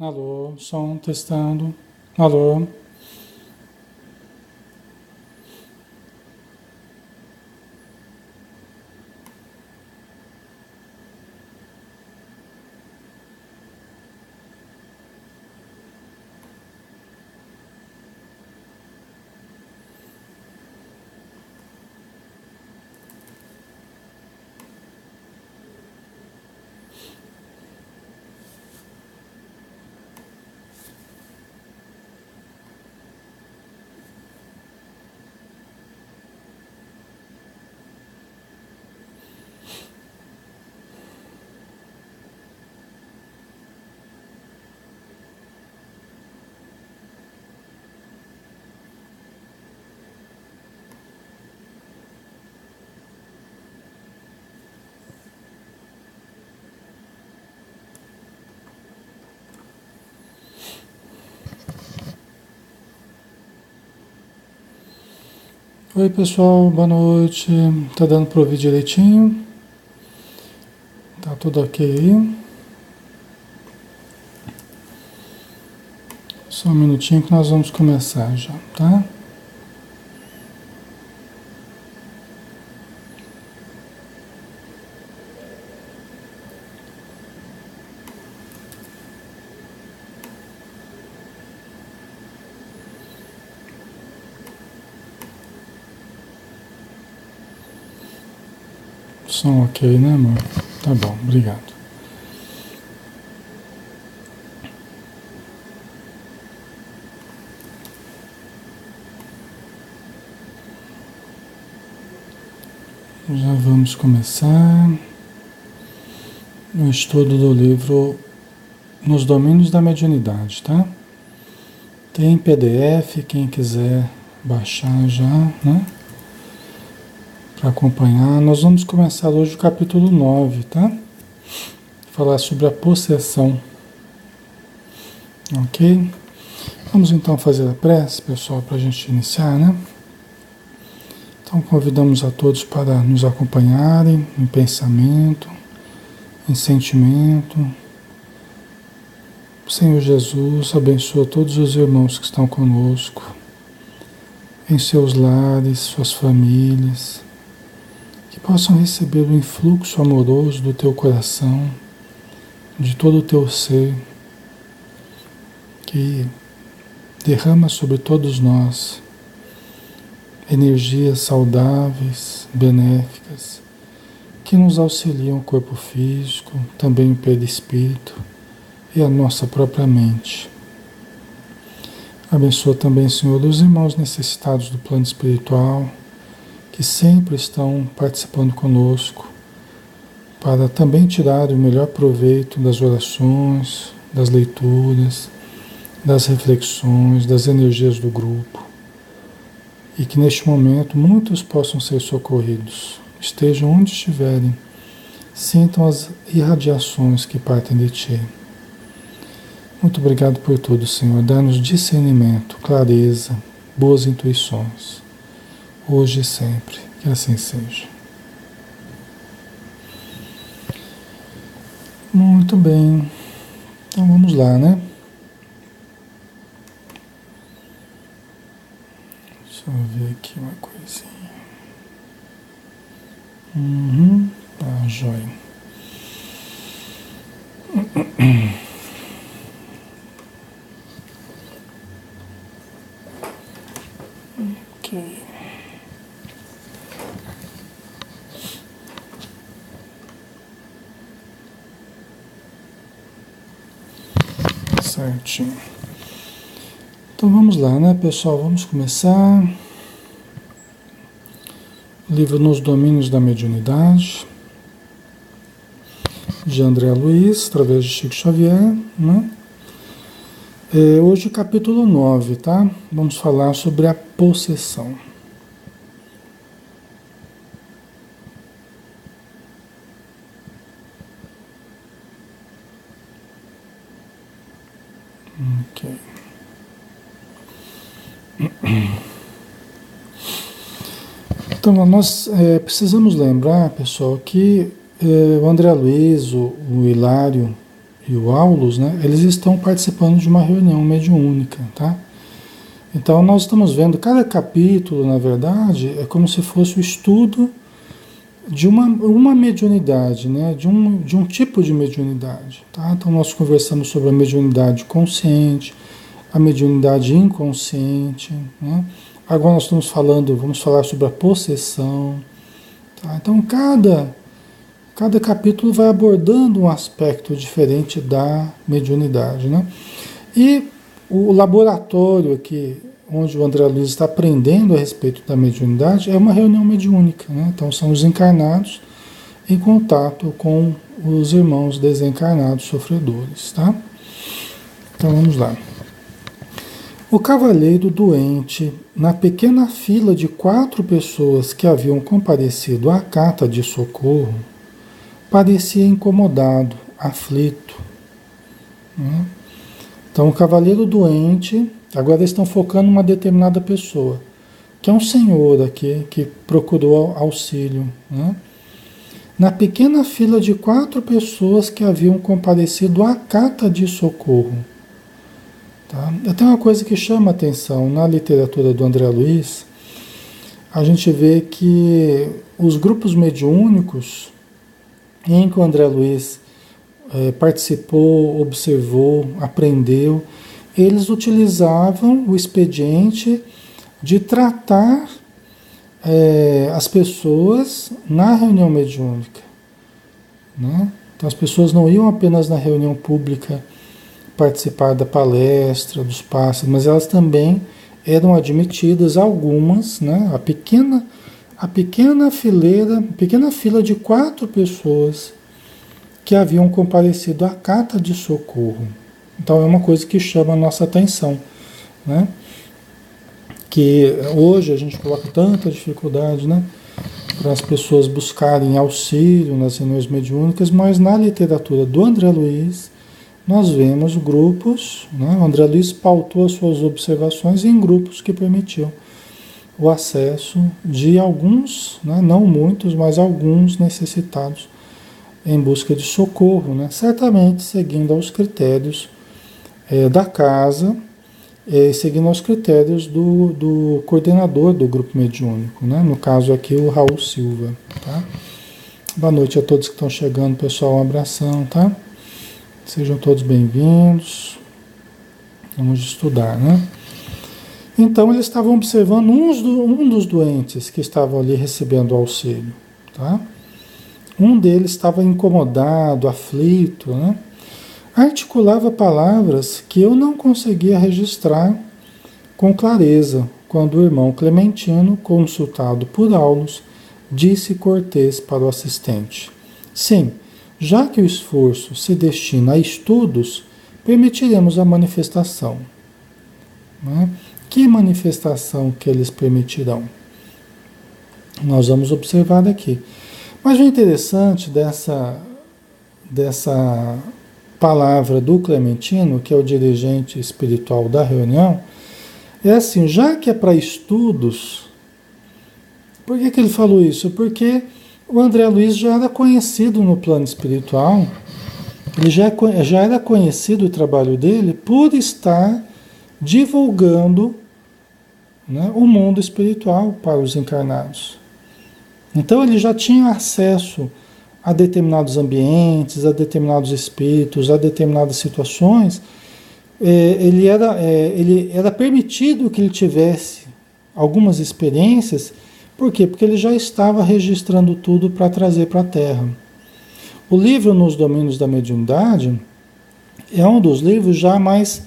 Alô, som testando. Alô. Oi, pessoal, boa noite. Tá dando para ouvir direitinho? Tá tudo ok aí? Só um minutinho que nós vamos começar já, tá? Som ok, né, amor? Tá bom, obrigado. Já vamos começar o estudo do livro Nos Domínios da Mediunidade, tá? Tem PDF, quem quiser baixar já, né? Para acompanhar. Nós vamos começar hoje o capítulo 9, tá? Falar sobre a possessão. Ok? Vamos então fazer a prece, pessoal, para a gente iniciar, né? Então convidamos a todos para nos acompanharem em pensamento, em sentimento. Senhor Jesus, abençoa todos os irmãos que estão conosco, em seus lares, suas famílias, que possam receber o influxo amoroso do teu coração, de todo o teu ser, que derrama sobre todos nós energias saudáveis, benéficas, que nos auxiliam o corpo físico, também o perispírito e a nossa própria mente. Abençoa também, Senhor, os irmãos necessitados do plano espiritual, que sempre estão participando conosco, para também tirar o melhor proveito das orações, das leituras, das reflexões, das energias do grupo. E que neste momento muitos possam ser socorridos, estejam onde estiverem, sintam as irradiações que partem de Ti. Muito obrigado por tudo, Senhor. Dá-nos discernimento, clareza, boas intuições, hoje e sempre. Que assim seja. Muito bem. Então vamos lá, né? Deixa eu ver aqui uma coisinha. Tá, joia. Ok. Certinho. Então vamos lá, né, pessoal? Vamos começar. Livro Nos Domínios da Mediunidade, de André Luiz, através de Chico Xavier, né? Hoje capítulo 9, tá? Vamos falar sobre a possessão. Ok. Então, nós precisamos lembrar, pessoal, que o André Luiz, o Hilário e o Aulus, né, eles estão participando de uma reunião mediúnica, tá? Então nós estamos vendo, cada capítulo, na verdade, é como se fosse o estudo de uma mediunidade, né? De um tipo de mediunidade. Tá? Então nós conversamos sobre a mediunidade consciente, a mediunidade inconsciente. Né? Agora nós vamos falar sobre a possessão. Tá? Então cada capítulo vai abordando um aspecto diferente da mediunidade. Né? E o laboratório aqui, onde o André Luiz está aprendendo a respeito da mediunidade, é uma reunião mediúnica. Né? Então, são os encarnados em contato com os irmãos desencarnados sofredores. Tá? Então, vamos lá. O cavalheiro doente, na pequena fila de 4 pessoas que haviam comparecido à carta de socorro, parecia incomodado, aflito. Né? Então, o cavaleiro doente, agora eles estão focando em uma determinada pessoa, que é um senhor aqui, que procurou auxílio. Né? Na pequena fila de 4 pessoas que haviam comparecido à carta de socorro. Tá? Tem uma coisa que chama atenção na literatura do André Luiz, a gente vê que os grupos mediúnicos, em que o André Luiz participou, observou, aprendeu, eles utilizavam o expediente de tratar as pessoas na reunião mediúnica. Né? Então as pessoas não iam apenas na reunião pública participar da palestra, dos passos, mas elas também eram admitidas, algumas, né? A pequena fila de 4 pessoas que haviam comparecido à carta de socorro. Então é uma coisa que chama a nossa atenção, né? Que hoje a gente coloca tanta dificuldade, né, para as pessoas buscarem auxílio nas reuniões mediúnicas, mas na literatura do André Luiz nós vemos grupos, né? O André Luiz pautou as suas observações em grupos que permitiam o acesso de alguns, né, não muitos, mas alguns necessitados em busca de socorro, né? Certamente seguindo aos critérios da casa, seguindo aos critérios do coordenador do grupo mediúnico, né? No caso aqui o Raul Silva. Tá? Boa noite a todos que estão chegando, pessoal, um abração, tá? Sejam todos bem-vindos. Vamos estudar, né? Então eles estavam observando um dos doentes que estavam ali recebendo auxílio, tá? Um deles estava incomodado, aflito, né? Articulava palavras que eu não conseguia registrar com clareza, quando o irmão Clementino, consultado por Aulus, disse cortês para o assistente: sim, já que o esforço se destina a estudos, permitiremos a manifestação. Né? Que manifestação que eles permitirão? Nós vamos observar daqui. Mas o interessante dessa palavra do Clementino, que é o dirigente espiritual da reunião, é assim, já que é para estudos, por que ele falou isso? Porque o André Luiz já era conhecido no plano espiritual, ele já era conhecido o trabalho dele por estar divulgando, né, o mundo espiritual para os encarnados. Então ele já tinha acesso a determinados ambientes, a determinados espíritos, a determinadas situações. Ele era permitido que ele tivesse algumas experiências. Por quê? Porque ele já estava registrando tudo para trazer para a Terra. O livro Nos Domínios da Mediunidade é um dos livros já mais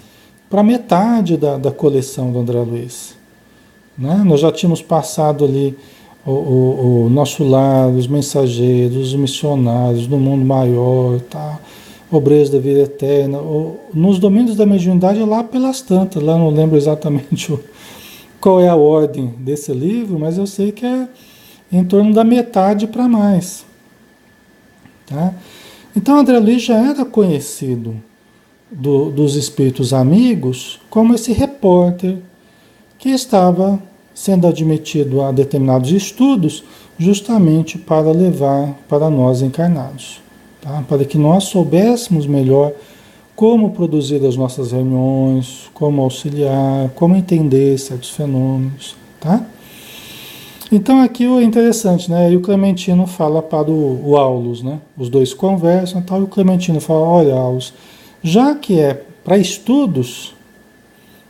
para metade da coleção do André Luiz. Né? Nós já tínhamos passado ali o Nosso Lar, os Mensageiros, os Missionários, No Mundo Maior, tá? Obreiros da Vida Eterna. Nos Domínios da Mediunidade é lá pelas tantas, lá não lembro exatamente qual é a ordem desse livro, mas eu sei que é em torno da metade para mais. Tá? Então André Luiz já era conhecido dos espíritos amigos como esse repórter que estava sendo admitido a determinados estudos justamente para levar para nós encarnados. tá? Para que nós soubéssemos melhor como produzir as nossas reuniões, como auxiliar, como entender certos fenômenos, tá? Então aqui é interessante, né? E o Clementino fala para o Aulus, né? Os dois conversam e tal, e o Clementino fala, olha, Aulus, já que é para estudos,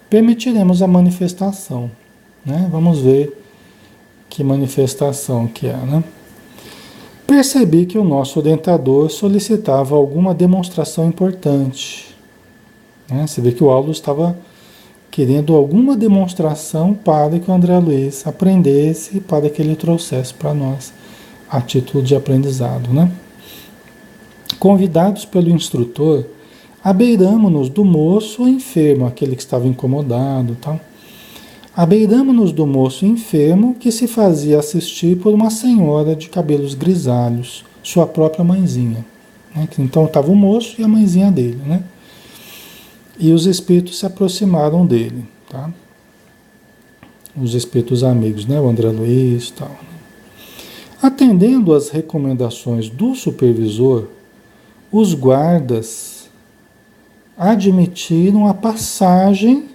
permitiremos a manifestação, né? Vamos ver que manifestação que é, né? Percebi que o nosso orientador solicitava alguma demonstração importante, né? Você vê que o Aulus estava querendo alguma demonstração para que o André Luiz aprendesse, para que ele trouxesse para nós a título de aprendizado, né? Convidados pelo instrutor, abeiramo-nos do moço enfermo, aquele que estava incomodado, tal. Abeiramo-nos do moço enfermo que se fazia assistir por uma senhora de cabelos grisalhos, sua própria mãezinha, né? Então estava o moço e a mãezinha dele, né? E os espíritos se aproximaram dele, tá? Os espíritos amigos, né? O André Luiz e tal. Atendendo às recomendações do supervisor, os guardas admitiram a passagem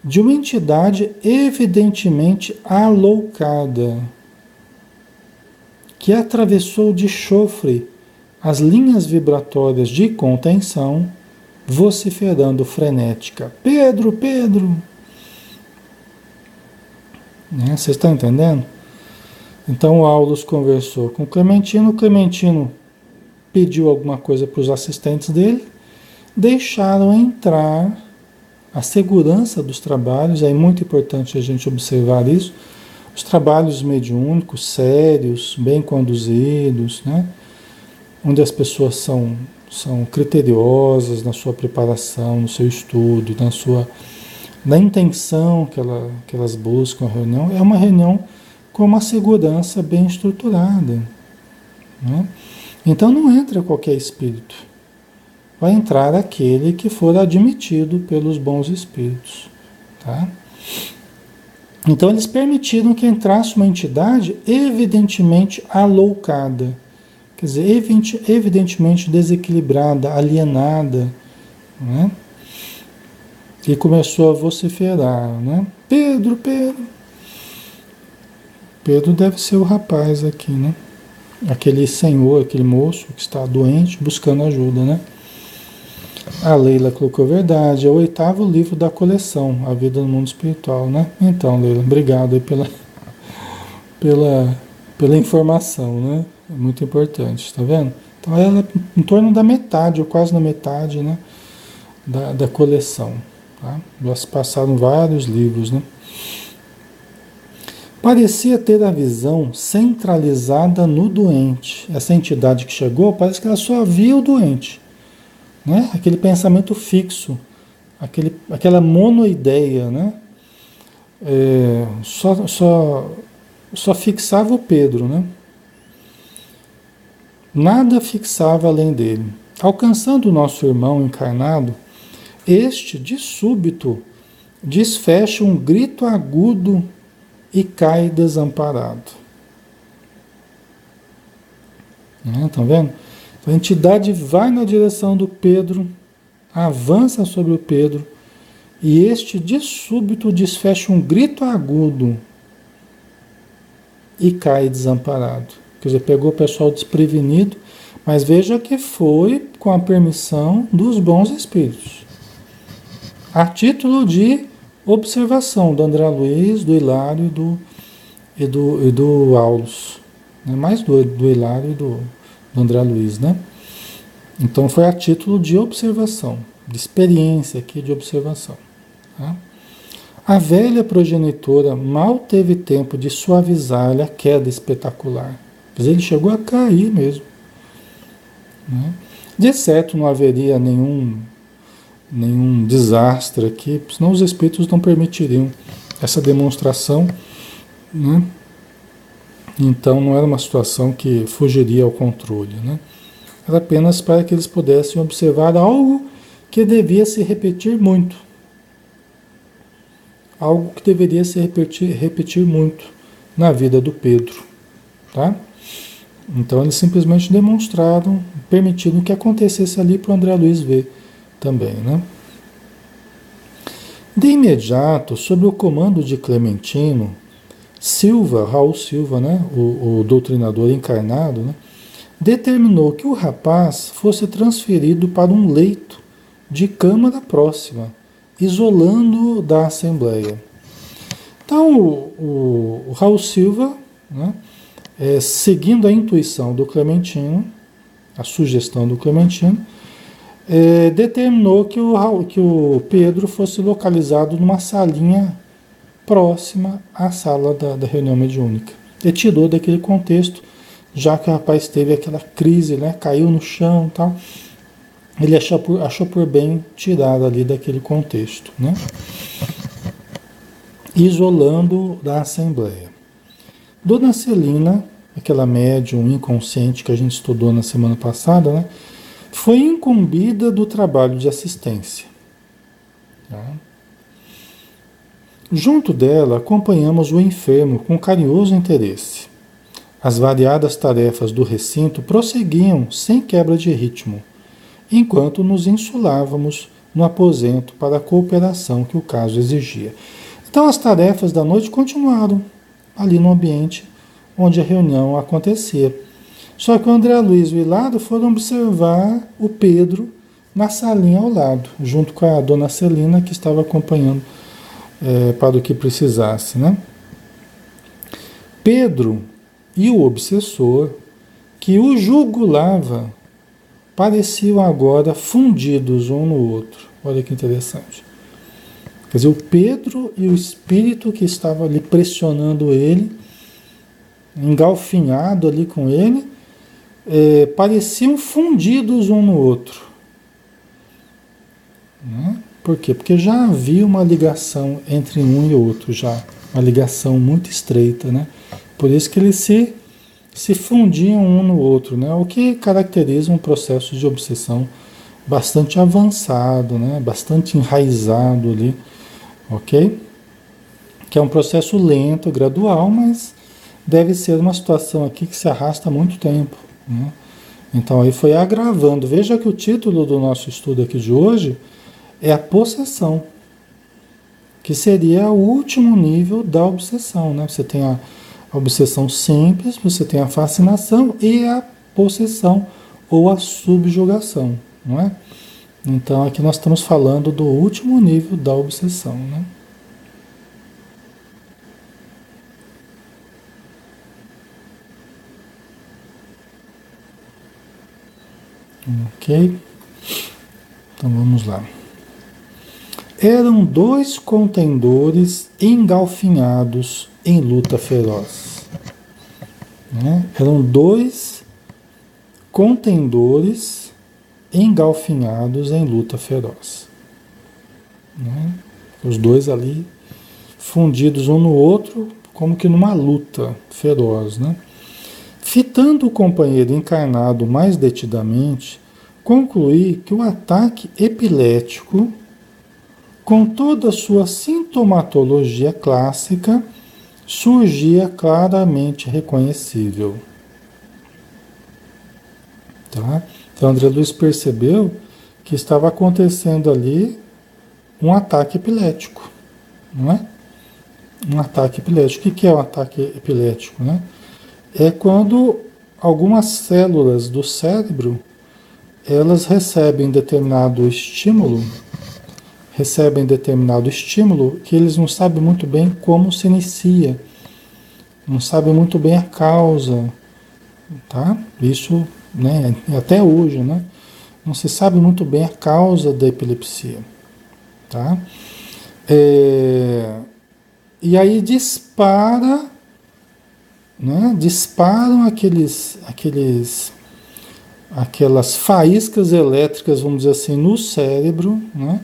de uma entidade evidentemente aloucada, que atravessou de chofre as linhas vibratórias de contenção, vociferando frenética. Pedro, Pedro! Né? Vocês estão entendendo? Então o Aulus conversou com o Clementino pediu alguma coisa para os assistentes dele, deixaram entrar a segurança dos trabalhos, é muito importante a gente observar isso, os trabalhos mediúnicos, sérios, bem conduzidos, né? Onde as pessoas são criteriosas na sua preparação, no seu estudo, na intenção que elas buscam a reunião. É uma reunião com uma segurança bem estruturada, né? Então não entra qualquer espírito. Vai entrar aquele que for admitido pelos bons espíritos, tá? Então eles permitiram que entrasse uma entidade evidentemente aloucada, quer dizer, evidentemente desequilibrada, alienada, né? E começou a vociferar, né? Pedro, Pedro. Pedro deve ser o rapaz aqui, né? Aquele senhor, aquele moço que está doente, buscando ajuda, né? A Leila colocou verdade, é o 8º livro da coleção, A Vida no Mundo Espiritual, né? Então, Leila, obrigado aí pela informação, né? É muito importante, tá vendo? Então, ela é em torno da metade, ou quase na metade, né? Da coleção, tá? Já se passaram vários livros, né? Parecia ter a visão centralizada no doente. Essa entidade que chegou, parece que ela só via o doente, né? Aquele pensamento fixo, aquela monoideia, né? Só fixava o Pedro, né? Nada fixava além dele. Alcançando o nosso irmão encarnado, este, de súbito, desfecha um grito agudo e cai desamparado. Estão vendo? A entidade vai na direção do Pedro, avança sobre o Pedro, e este de súbito desfecha um grito agudo e cai desamparado. Quer dizer, pegou o pessoal desprevenido, mas veja que foi com a permissão dos bons espíritos. A título de observação do André Luiz, do Hilário e do Aulus. Né? Mais do Hilário e do André Luiz, né? Então foi a título de observação, de experiência aqui de observação. Tá? A velha progenitora mal teve tempo de suavizar-lhe a queda espetacular. Quer dizer, ele chegou a cair mesmo. Né? De certo não haveria nenhum desastre aqui, senão os espíritos não permitiriam essa demonstração, né? Então não era uma situação que fugiria ao controle, né? Era apenas para que eles pudessem observar algo que devia se repetir muito. Algo que deveria se repetir muito na vida do Pedro, tá? Então eles simplesmente demonstraram, permitiram que acontecesse ali para o André Luiz ver também, né? De imediato, sob o comando de Clementino, Silva, Raul Silva, né, o doutrinador encarnado, né, determinou que o rapaz fosse transferido para um leito de câmara próxima, isolando-o da Assembleia. Então, o Raul Silva, né, seguindo a intuição do Clementino, a sugestão do Clementino, determinou que o Pedro fosse localizado numa salinha próxima à sala da reunião mediúnica. E tirou daquele contexto, já que o rapaz teve aquela crise, né, caiu no chão e tal, ele achou por bem tirar ali daquele contexto, né, isolando da Assembleia. Dona Celina, aquela médium inconsciente que a gente estudou na semana passada, né, foi incumbida do trabalho de assistência. Tá? Junto dela, acompanhamos o enfermo com carinhoso interesse. As variadas tarefas do recinto prosseguiam sem quebra de ritmo, enquanto nos insulávamos no aposento para a cooperação que o caso exigia. Então, as tarefas da noite continuaram ali no ambiente onde a reunião acontecia. Só que o André Luiz e o Hilário foram observar o Pedro na salinha ao lado, junto com a dona Celina, que estava acompanhando para o que precisasse, né? Pedro e o obsessor, que o jugulava, pareciam agora fundidos um no outro. Olha que interessante. Quer dizer, o Pedro e o espírito que estava ali pressionando ele, engalfinhado ali com ele, pareciam fundidos um no outro. Né? Por quê? Porque já havia uma ligação entre um e outro, já uma ligação muito estreita, né? Por isso que eles se fundiam um no outro, né? O que caracteriza um processo de obsessão bastante avançado, né? Bastante enraizado ali, ok? Que é um processo lento, gradual, mas deve ser uma situação aqui que se arrasta há muito tempo, né? Então aí foi agravando. Veja que o título do nosso estudo aqui de hoje é a possessão, que seria o último nível da obsessão, né? Você tem a obsessão simples, você tem a fascinação e a possessão ou a subjugação, não é? Então aqui nós estamos falando do último nível da obsessão, né? Ok? Então vamos lá. Eram dois contendores engalfinhados em luta feroz. Né? Eram dois contendores engalfinhados em luta feroz. Né? Os dois ali fundidos um no outro, como que numa luta feroz. Né? Fitando o companheiro encarnado mais detidamente, concluí que o ataque epilético, com toda a sua sintomatologia clássica, surgia claramente reconhecível. Tá? Então, André Luiz percebeu que estava acontecendo ali um ataque epilético, não é? Um ataque epilético. O que é um ataque epilético, né? É quando algumas células do cérebro elas recebem determinado estímulo que eles não sabem muito bem como se inicia, não sabem muito bem a causa, tá? Isso, né, até hoje, né? Não se sabe muito bem a causa da epilepsia, tá? E aí disparam aquelas faíscas elétricas, vamos dizer assim, no cérebro, né?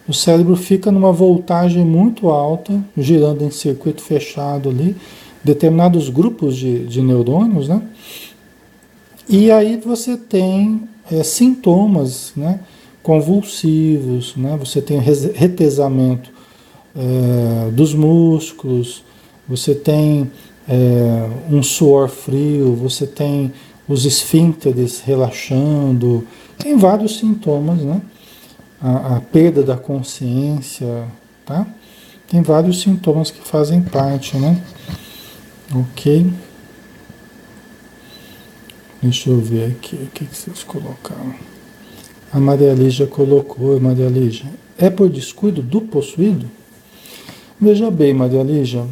O cérebro fica numa voltagem muito alta, girando em circuito fechado ali, determinados grupos de neurônios, né? E aí você tem sintomas, né, convulsivos, né? Você tem retesamento dos músculos, você tem um suor frio, você tem os esfíncteres relaxando, tem vários sintomas, né? A perda da consciência, tá? Tem vários sintomas que fazem parte, né? Ok? Deixa eu ver aqui o que vocês colocaram. A Maria Lígia colocou, Maria Lígia, é por descuido do possuído? Veja bem, Maria Lígia,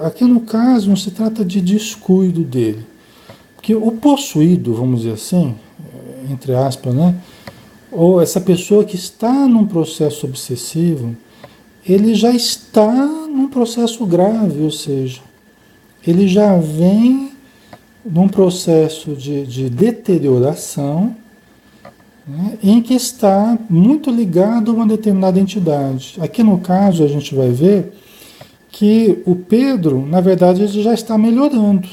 aqui no caso não se trata de descuido dele. Porque o possuído, vamos dizer assim, entre aspas, né? Ou essa pessoa que está num processo obsessivo, ele já está num processo grave, ou seja, ele já vem num processo de deterioração, né, em que está muito ligado a uma determinada entidade. Aqui no caso a gente vai ver que o Pedro, na verdade, ele já está melhorando.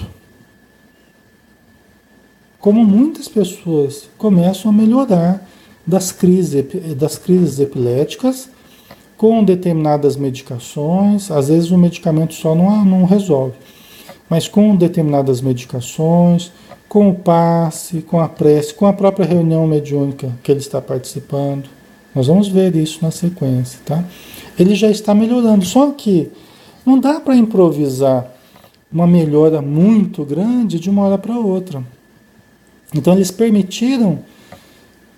Como muitas pessoas começam a melhorar das crises epiléticas com determinadas medicações, às vezes o medicamento só não resolve, mas com determinadas medicações, com o passe, com a prece, com a própria reunião mediúnica que ele está participando. Nós vamos ver isso na sequência, tá? Ele já está melhorando, só que não dá para improvisar uma melhora muito grande de uma hora para outra. Então eles permitiram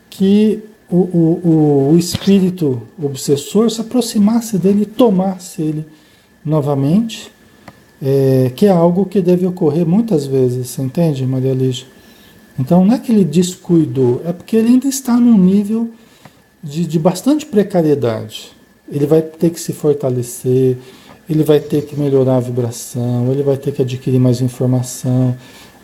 que o espírito obsessor se aproximasse dele e tomasse ele novamente, que é algo que deve ocorrer muitas vezes, você entende, Maria Lígia? Então não é que ele descuidou, é porque ele ainda está num nível de bastante precariedade. Ele vai ter que se fortalecer, ele vai ter que melhorar a vibração, ele vai ter que adquirir mais informação,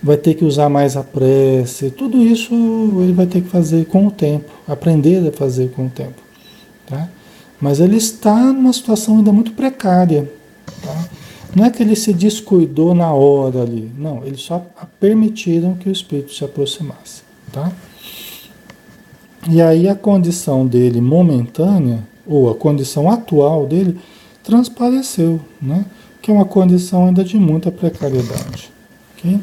vai ter que usar mais a prece, tudo isso ele vai ter que fazer com o tempo, aprender a fazer com o tempo, tá? Mas ele está numa situação ainda muito precária, tá? Não é que ele se descuidou na hora ali, não, eles só permitiram que o espírito se aproximasse, tá? E aí a condição dele momentânea, ou a condição atual dele, transpareceu, né? Que é uma condição ainda de muita precariedade, ok?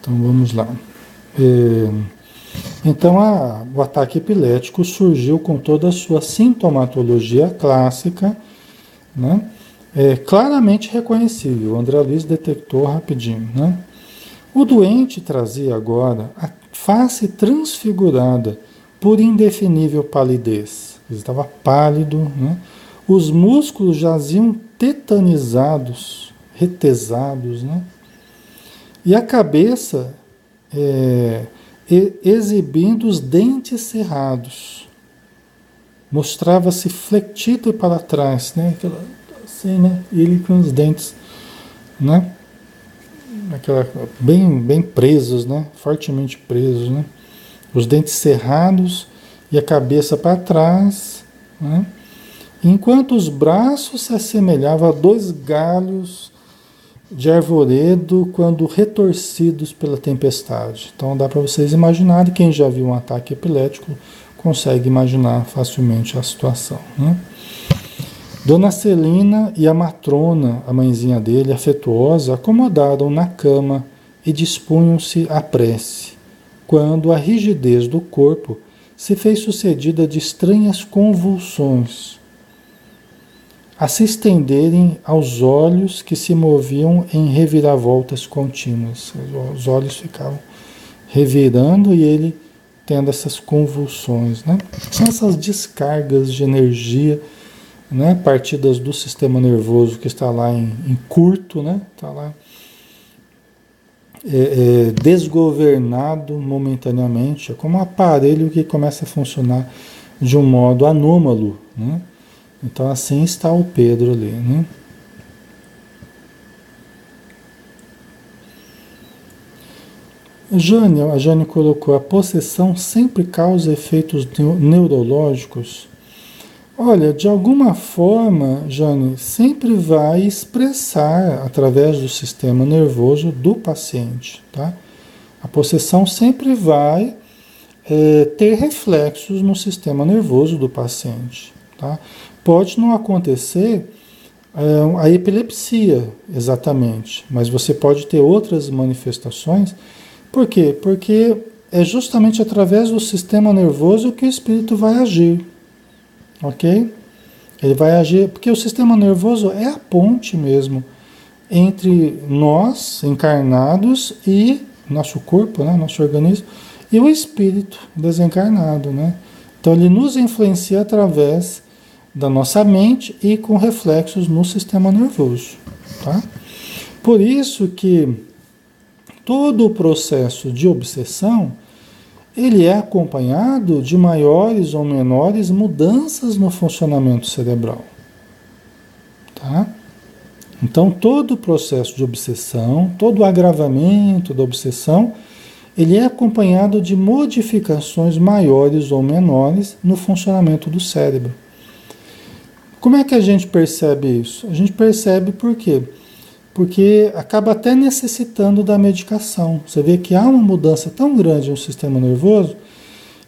Então vamos lá. Então o ataque epilético surgiu com toda a sua sintomatologia clássica, né? Claramente reconhecível. O André Luiz detectou rapidinho, né? O doente trazia agora a face transfigurada por indefinível palidez. Ele estava pálido, né? Os músculos jaziam tetanizados, retesados, né? E a cabeça exibindo os dentes cerrados. Mostrava-se flectida para trás, né? Assim, né? Ele com os dentes, né? Bem presos, né? Fortemente presos, né? Os dentes cerrados e a cabeça para trás, né? Enquanto os braços se assemelhavam a dois galhos de arvoredo quando retorcidos pela tempestade. Então dá para vocês imaginarem, quem já viu um ataque epilético consegue imaginar facilmente a situação, né? Dona Celina e a matrona, a mãezinha dele, afetuosa, acomodaram na cama e dispunham-se à prece, quando a rigidez do corpo se fez sucedida de estranhas convulsões, a se estenderem aos olhos que se moviam em reviravoltas contínuas. Os olhos ficavam revirando e ele tendo essas convulsões, né? São essas descargas de energia, né, partidas do sistema nervoso que está lá em curto, né, está lá desgovernado momentaneamente, é como um aparelho que começa a funcionar de um modo anômalo, né? Então assim está o Pedro ali, né? A Jane colocou: a possessão sempre causa efeitos neurológicos. Olha, de alguma forma, Jane, sempre vai expressar através do sistema nervoso do paciente, tá? A possessão sempre vai ter reflexos no sistema nervoso do paciente, tá? Pode não acontecer a epilepsia, exatamente, mas você pode ter outras manifestações. Por quê? Porque é justamente através do sistema nervoso que o espírito vai agir, ok? Ele vai agir, porque o sistema nervoso é a ponte mesmo entre nós, encarnados, e nosso corpo, né, nosso organismo, e o espírito desencarnado, né? Então ele nos influencia através da nossa mente e com reflexos no sistema nervoso, tá? Por isso que todo o processo de obsessão, ele é acompanhado de maiores ou menores mudanças no funcionamento cerebral, tá? Então, todo o processo de obsessão, todo o agravamento da obsessão, ele é acompanhado de modificações maiores ou menores no funcionamento do cérebro. Como é que a gente percebe isso? A gente percebe por quê? Porque acaba até necessitando da medicação. Você vê que há uma mudança tão grande no sistema nervoso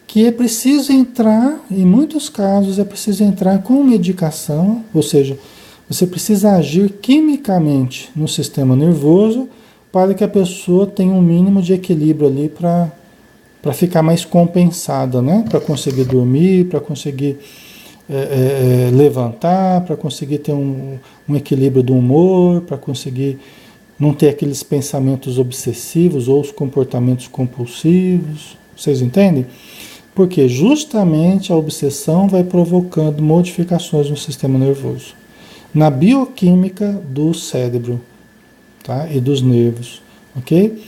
que é preciso entrar, em muitos casos, é preciso entrar com medicação, ou seja, você precisa agir quimicamente no sistema nervoso para que a pessoa tenha um mínimo de equilíbrio ali para ficar mais compensada, né? Para conseguir dormir, para conseguir levantar, para conseguir ter um equilíbrio do humor, para conseguir não ter aqueles pensamentos obsessivos ou os comportamentos compulsivos. Vocês entendem? Porque justamente a obsessão vai provocando modificações no sistema nervoso, na bioquímica do cérebro, tá? E dos nervos, ok?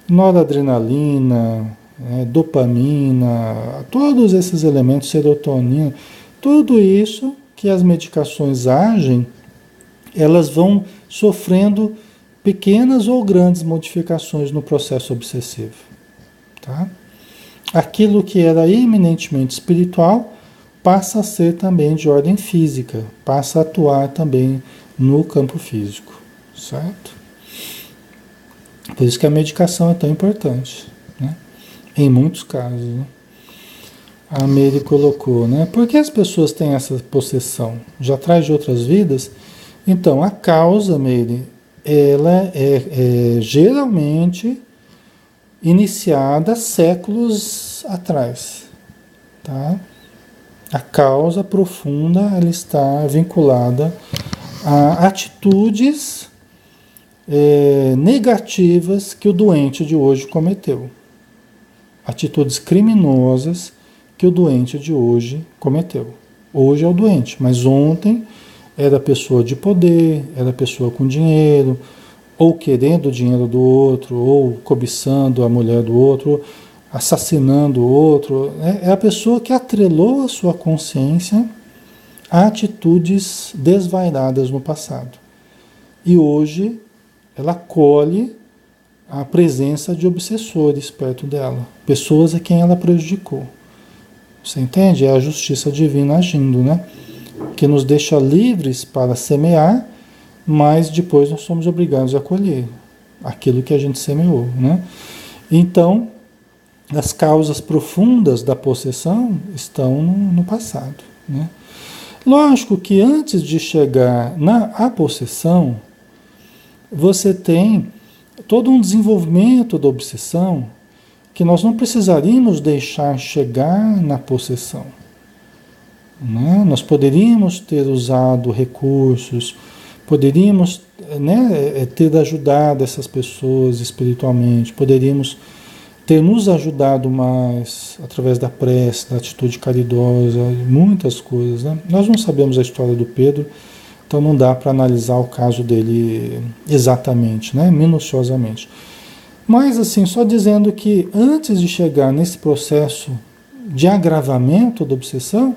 Noradrenalina, dopamina, todos esses elementos, serotonina, tudo isso que as medicações agem, elas vão sofrendo pequenas ou grandes modificações no processo obsessivo, tá? Aquilo que era eminentemente espiritual passa a ser também de ordem física, passa a atuar também no campo físico, certo? Por isso que a medicação é tão importante, né? Em muitos casos, né? A Meire colocou, né? Por que as pessoas têm essa possessão? Já traz de outras vidas? Então, a causa, Meire, ela é geralmente iniciada séculos atrás, tá? A causa profunda, ela está vinculada a atitudes negativas que o doente de hoje cometeu. Atitudes criminosas que o doente de hoje cometeu. Hoje é o doente, mas ontem era pessoa de poder, era pessoa com dinheiro, ou querendo o dinheiro do outro, ou cobiçando a mulher do outro, assassinando o outro. É a pessoa que atrelou a sua consciência a atitudes desvairadas no passado. E hoje ela colhe a presença de obsessores perto dela, pessoas a quem ela prejudicou. Você entende? É a justiça divina agindo, né? Que nos deixa livres para semear, mas depois nós somos obrigados a colher aquilo que a gente semeou, né? Então, as causas profundas da possessão estão no passado, né? Lógico que antes de chegar à possessão, você tem todo um desenvolvimento da obsessão que nós não precisaríamos deixar chegar na possessão, né? Nós poderíamos ter usado recursos, poderíamos, né, ter ajudado essas pessoas espiritualmente, poderíamos ter nos ajudado mais através da prece, da atitude caridosa, muitas coisas, né? Nós não sabemos a história do Pedro, então não dá para analisar o caso dele exatamente, né, minuciosamente. Mas assim, só dizendo que antes de chegar nesse processo de agravamento da obsessão,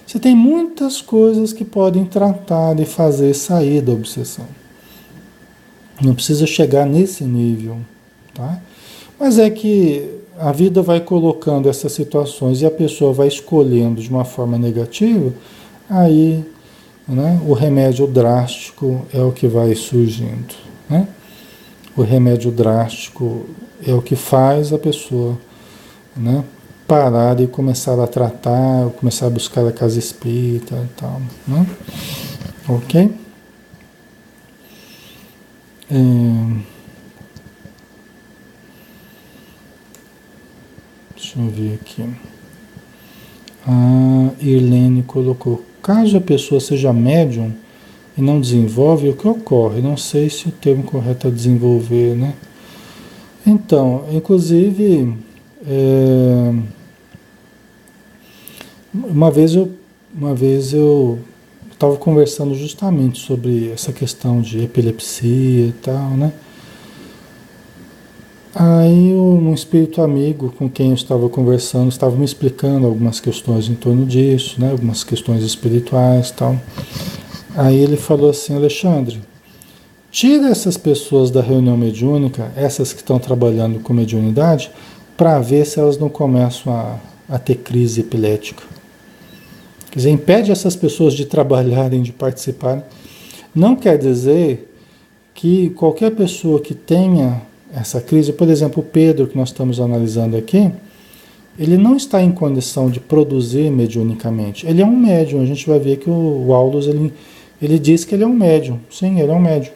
você tem muitas coisas que podem tratar e fazer sair da obsessão. Não precisa chegar nesse nível, tá? Mas é que a vida vai colocando essas situações e a pessoa vai escolhendo de uma forma negativa, aí, né, o remédio drástico é o que vai surgindo, né? O remédio drástico é o que faz a pessoa, né, parar e começar a tratar, começar a buscar a casa espírita e tal, né? Ok? É, deixa eu ver aqui. A Irlene colocou: caso a pessoa seja médium e não desenvolve, o que ocorre? Não sei se o termo correto é desenvolver, né? Então, inclusive, é, uma vez eu estava conversando justamente sobre essa questão de epilepsia e tal, né? Aí um espírito amigo com quem eu estava conversando estava me explicando algumas questões em torno disso, né? Algumas questões espirituais e tal. Aí ele falou assim: Alexandre, tira essas pessoas da reunião mediúnica, essas que estão trabalhando com mediunidade, para ver se elas não começam a ter crise epilética. Quer dizer, impede essas pessoas de trabalharem, de participarem. Não quer dizer que qualquer pessoa que tenha essa crise, por exemplo, o Pedro, que nós estamos analisando aqui, ele não está em condição de produzir mediunicamente. Ele é um médium, a gente vai ver que o Aulus, ele diz que ele é um médium. Sim, ele é um médium.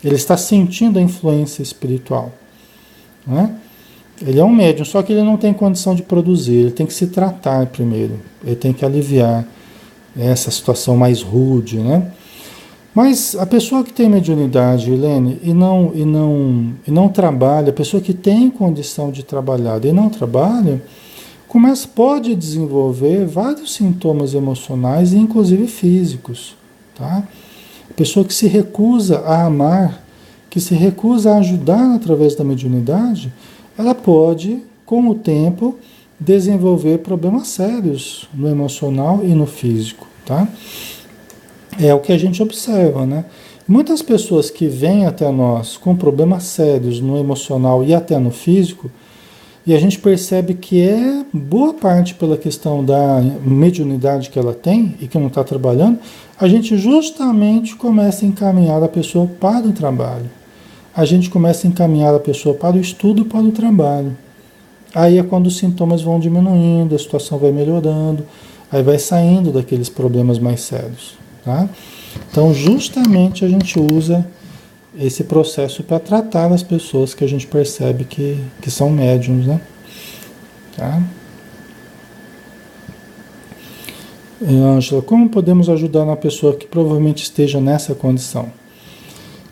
Ele está sentindo a influência espiritual, né? Ele é um médium, só que ele não tem condição de produzir, ele tem que se tratar primeiro, ele tem que aliviar essa situação mais rude, né? Mas a pessoa que tem mediunidade, Helene, e não trabalha, a pessoa que tem condição de trabalhar e não trabalha, pode desenvolver vários sintomas emocionais, inclusive físicos, tá? A pessoa que se recusa a amar, que se recusa a ajudar através da mediunidade, ela pode, com o tempo, desenvolver problemas sérios no emocional e no físico, tá? É o que a gente observa, né? Muitas pessoas que vêm até nós com problemas sérios no emocional e até no físico, e a gente percebe que é boa parte pela questão da mediunidade que ela tem e que não está trabalhando, a gente justamente começa a encaminhar a pessoa para o trabalho. A gente começa a encaminhar a pessoa para o estudo e para o trabalho. Aí é quando os sintomas vão diminuindo, a situação vai melhorando, aí vai saindo daqueles problemas mais sérios, tá? Então, justamente a gente usa esse processo para tratar as pessoas que a gente percebe que são médiums, né? Tá? Ângela, como podemos ajudar uma pessoa que provavelmente esteja nessa condição?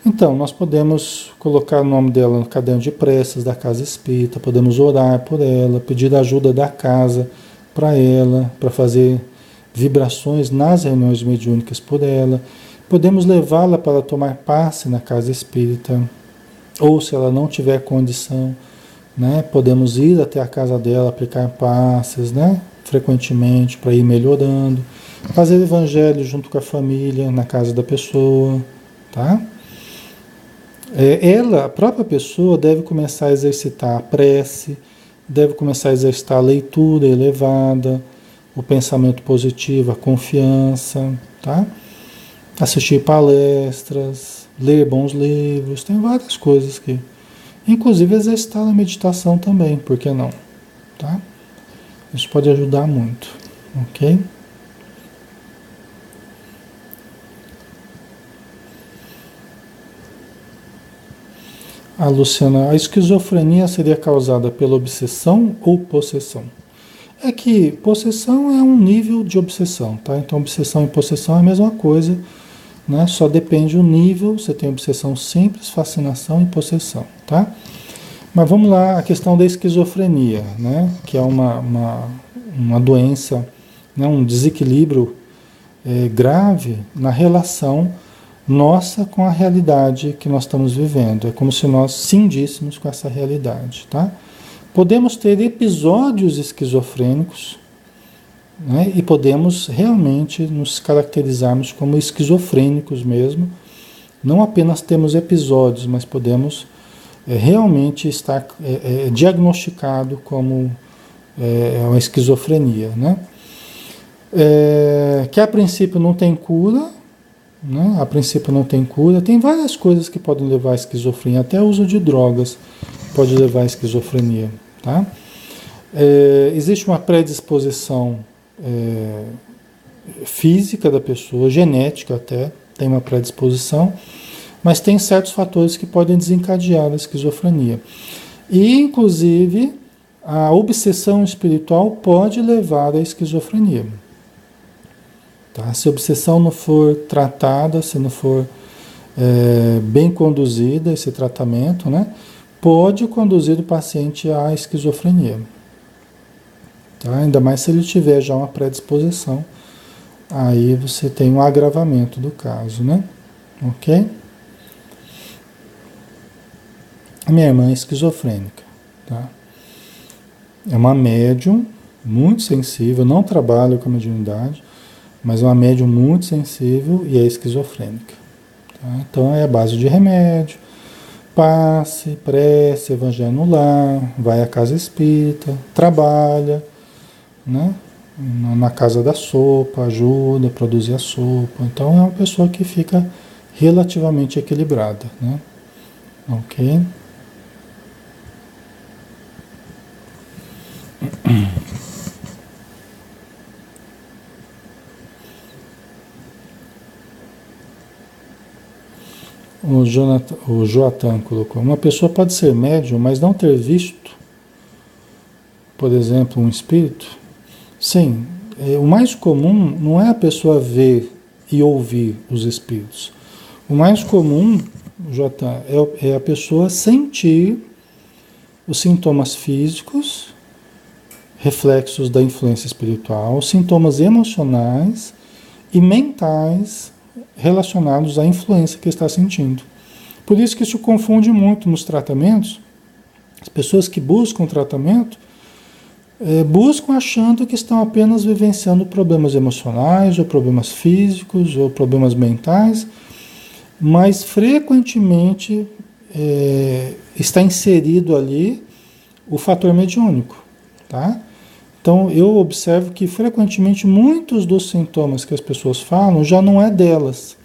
Então, nós podemos colocar o nome dela no caderno de preces da casa espírita, podemos orar por ela, pedir ajuda da casa para ela, para fazer vibrações nas reuniões mediúnicas por ela. Podemos levá-la para tomar passe na casa espírita, ou se ela não tiver condição, né, podemos ir até a casa dela, aplicar passes, né, frequentemente, para ir melhorando. Fazer evangelho junto com a família, na casa da pessoa, tá? Ela, a própria pessoa, deve começar a exercitar a prece, deve começar a exercitar a leitura elevada, o pensamento positivo, a confiança, tá? Assistir palestras, ler bons livros, tem várias coisas que... Inclusive exercitar a meditação também, por que não? Tá? Isso pode ajudar muito, ok? A Luciana, a esquizofrenia seria causada pela obsessão ou possessão? É que possessão é um nível de obsessão, tá? Então obsessão e possessão é a mesma coisa, né? Só depende do nível, você tem obsessão simples, fascinação e possessão, tá? Mas vamos lá, a questão da esquizofrenia, né? Que é uma doença, né? Um desequilíbrio grave na relação nossa com a realidade que nós estamos vivendo. É como se nós cindíssemos com essa realidade, tá? Podemos ter episódios esquizofrênicos, né? E podemos realmente nos caracterizarmos como esquizofrênicos mesmo. Não apenas temos episódios, mas podemos realmente estar diagnosticado como uma esquizofrenia, né? Que a princípio não tem cura, né? A princípio não tem cura. Tem várias coisas que podem levar à esquizofrenia, até o uso de drogas pode levar à esquizofrenia, tá? Existe uma predisposição física da pessoa, genética até, tem uma predisposição, Mas tem certos fatores que podem desencadear a esquizofrenia. E, inclusive, a obsessão espiritual pode levar à esquizofrenia. Tá? Se a obsessão não for tratada, se não for bem conduzida esse tratamento, né, pode conduzir o paciente à esquizofrenia. Tá? Ainda mais se ele tiver já uma predisposição, aí você tem um agravamento do caso, né? Ok? A minha irmã é esquizofrênica, tá? É uma médium muito sensível, não trabalha com a mediunidade, mas é uma médium muito sensível e é esquizofrênica. Tá? Então é a base de remédio, passe, prece, evangelho no lar, vai à casa espírita, trabalha, né? Na casa da sopa, ajuda a produzir a sopa. Então é uma pessoa que fica relativamente equilibrada, né? Ok? O Joatan colocou: uma pessoa pode ser médium, mas não ter visto, por exemplo, um espírito? Sim, o mais comum não é a pessoa ver e ouvir os espíritos. O mais comum, Joatan, é a pessoa sentir os sintomas físicos, reflexos da influência espiritual, sintomas emocionais e mentais relacionados à influência que está sentindo. Por isso que isso confunde muito nos tratamentos. As pessoas que buscam tratamento buscam achando que estão apenas vivenciando problemas emocionais, ou problemas físicos, ou problemas mentais, mas frequentemente está inserido ali o fator mediúnico, tá? Então eu observo que frequentemente muitos dos sintomas que as pessoas falam já não é delas,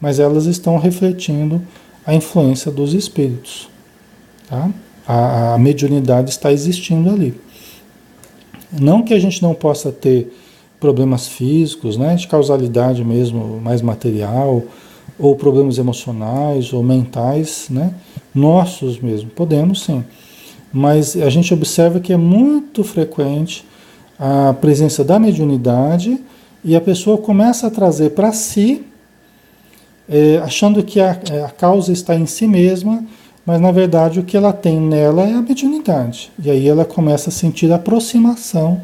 mas elas estão refletindo a influência dos espíritos, tá? A mediunidade está existindo ali. Não que a gente não possa ter problemas físicos, né, de causalidade mesmo, mais material, ou problemas emocionais ou mentais, né, nossos mesmo, podemos sim. Mas a gente observa que é muito frequente a presença da mediunidade e a pessoa começa a trazer para si, achando que a causa está em si mesma, mas na verdade o que ela tem nela é a mediunidade. E aí ela começa a sentir a aproximação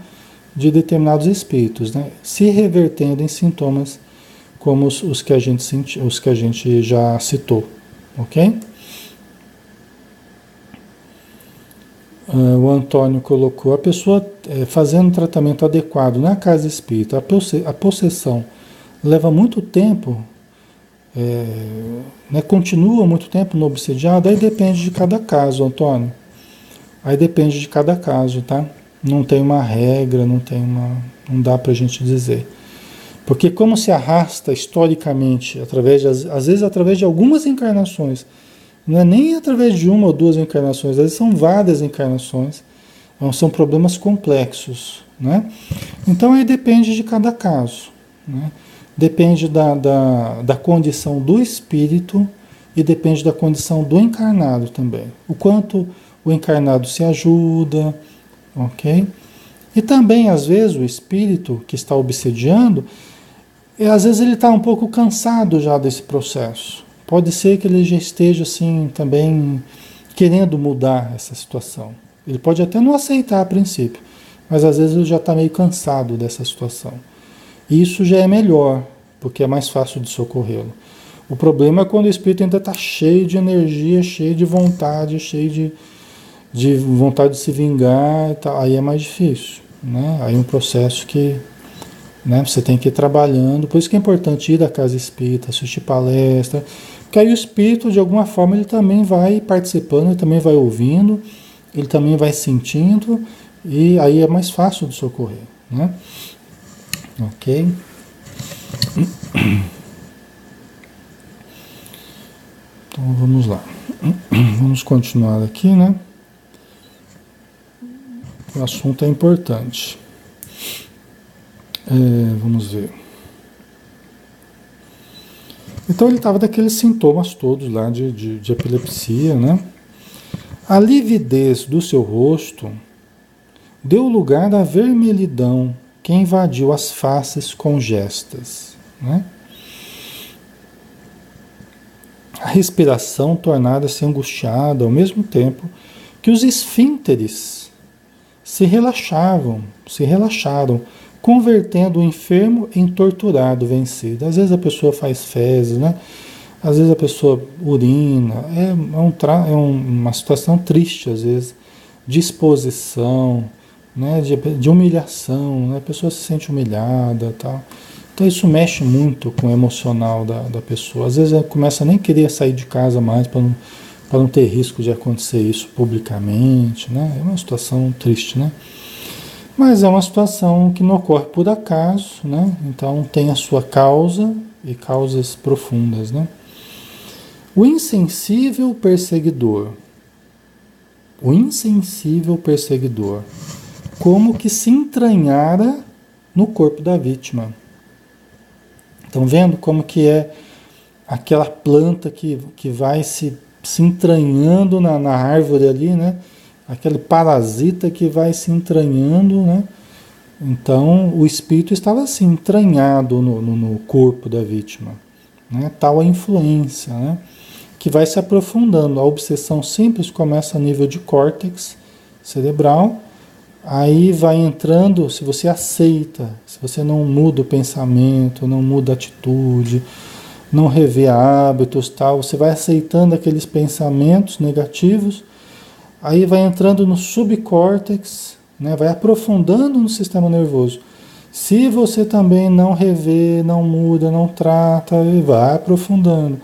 de determinados espíritos, né, se revertendo em sintomas como os que a gente já citou, ok? O Antônio colocou: a pessoa fazendo um tratamento adequado na casa espírita, a possessão leva muito tempo, né, continua muito tempo no obsediado. Aí depende de cada caso, Antônio. Aí depende de cada caso, tá? Não tem uma regra, não dá pra gente dizer. Porque como se arrasta historicamente, às vezes através de algumas encarnações, não é nem através de uma ou duas encarnações, às vezes são várias encarnações, então são problemas complexos, né? Então aí depende de cada caso, né? Depende da condição do espírito e depende da condição do encarnado também. O quanto o encarnado se ajuda, ok? E também, às vezes, o espírito que está obsediando, às vezes ele está um pouco cansado já desse processo. Pode ser que ele já esteja assim também querendo mudar essa situação. Ele pode até não aceitar a princípio, mas às vezes ele já está meio cansado dessa situação. E isso já é melhor, porque é mais fácil de socorrê-lo. O problema é quando o espírito ainda está cheio de energia, cheio de vontade, cheio de vontade de se vingar, aí é mais difícil, né? Aí é um processo que, né, você tem que ir trabalhando. Por isso que é importante ir à casa espírita, assistir palestra, porque aí o espírito, de alguma forma, ele também vai participando, ele também vai ouvindo, ele também vai sentindo, e aí é mais fácil de socorrer, né? Ok? Então vamos lá. Vamos continuar aqui, né? O assunto é importante. Vamos ver. Então ele estava daqueles sintomas todos lá de epilepsia, né? A lividez do seu rosto deu lugar à vermelhidão que invadiu as faces congestas, né? A respiração tornara-se angustiada ao mesmo tempo que os esfínteres se relaxaram, convertendo o enfermo em torturado, vencido. Às vezes a pessoa faz fezes, né? Às vezes a pessoa urina. Uma situação triste, às vezes, de exposição, né? De humilhação, né? A pessoa se sente humilhada, tal. Então isso mexe muito com o emocional da pessoa. Às vezes ela começa a nem querer sair de casa mais para não ter risco de acontecer isso publicamente, né? É uma situação triste, né? Mas é uma situação que não ocorre por acaso, né? Então tem a sua causa e causas profundas, né? O insensível perseguidor. O insensível perseguidor. Como que se entranhara no corpo da vítima. Estão vendo como que é aquela planta que vai se entranhando na árvore ali, né? Aquele parasita que vai se entranhando, né? Então, o espírito estava assim, entranhado no corpo da vítima, né? Tal a influência, né? Que vai se aprofundando. A obsessão simples começa a nível de córtex cerebral, aí vai entrando, se você aceita, se você não muda o pensamento, não muda a atitude, não revê hábitos, tal, você vai aceitando aqueles pensamentos negativos, aí vai entrando no subcórtex, né, vai aprofundando no sistema nervoso. Se você também não revê, não muda, não trata, ele vai aprofundando,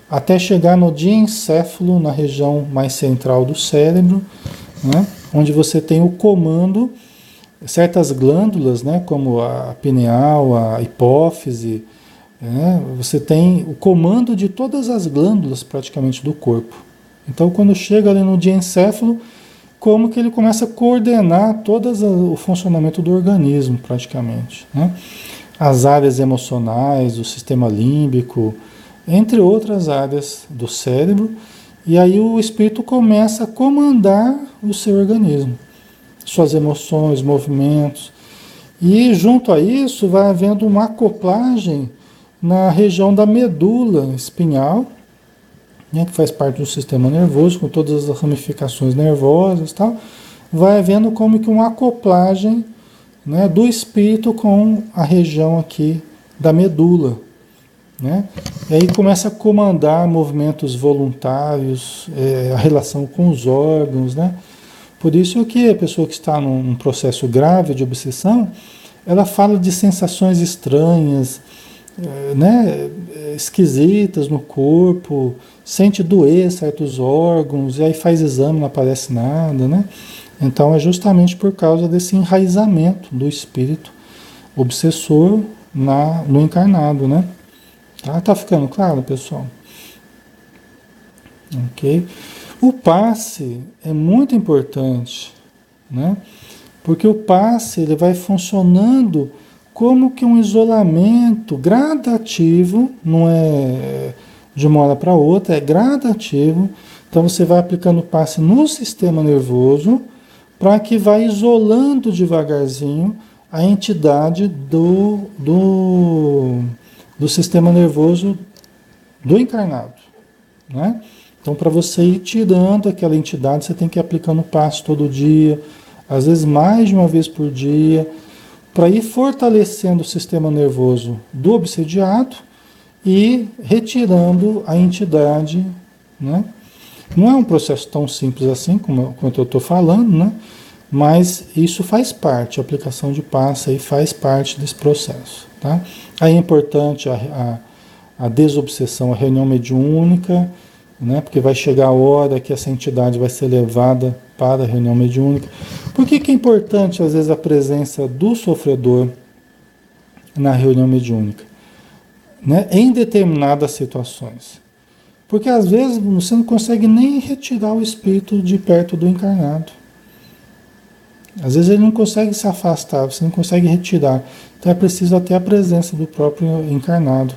até chegar no diencéfalo, na região mais central do cérebro, né, onde você tem o comando, certas glândulas, né, como a pineal, a hipófise, né, você tem o comando de todas as glândulas praticamente do corpo. Então, quando chega ali no diencéfalo, como que ele começa a coordenar todo o funcionamento do organismo, praticamente, né? As áreas emocionais, o sistema límbico, entre outras áreas do cérebro, e aí o espírito começa a comandar o seu organismo, suas emoções, movimentos, e junto a isso vai havendo uma acoplagem na região da medula espinhal, né, que faz parte do sistema nervoso, com todas as ramificações nervosas e tal, vai havendo como que uma acoplagem, né, do espírito com a região aqui da medula, né? E aí começa a comandar movimentos voluntários, a relação com os órgãos, né? Por isso que a pessoa que está num processo grave de obsessão, ela fala de sensações estranhas, né, esquisitas no corpo, sente doer certos órgãos, e aí faz exame, não aparece nada, né? Então é justamente por causa desse enraizamento do espírito obsessor no encarnado, né? Tá ficando claro, pessoal? Ok? O passe é muito importante, né? Porque o passe ele vai funcionando como que um isolamento gradativo, não é de uma hora para outra, é gradativo. Então você vai aplicando o passe no sistema nervoso para que vá isolando devagarzinho a entidade do sistema nervoso do encarnado, né? Então, para você ir tirando aquela entidade, você tem que ir aplicando o passe todo dia, às vezes mais de uma vez por dia, para ir fortalecendo o sistema nervoso do obsediado e retirando a entidade, né? Não é um processo tão simples assim quanto eu estou falando, né? Mas isso faz parte, a aplicação de passe aí faz parte desse processo, tá? Aí é importante a desobsessão, a reunião mediúnica, né? Porque vai chegar a hora que essa entidade vai ser levada para a reunião mediúnica. Por que é importante, às vezes, a presença do sofredor na reunião mediúnica, né? Em determinadas situações? Porque, às vezes, você não consegue nem retirar o espírito de perto do encarnado. Às vezes ele não consegue se afastar, você não consegue retirar. Então é preciso até a presença do próprio encarnado,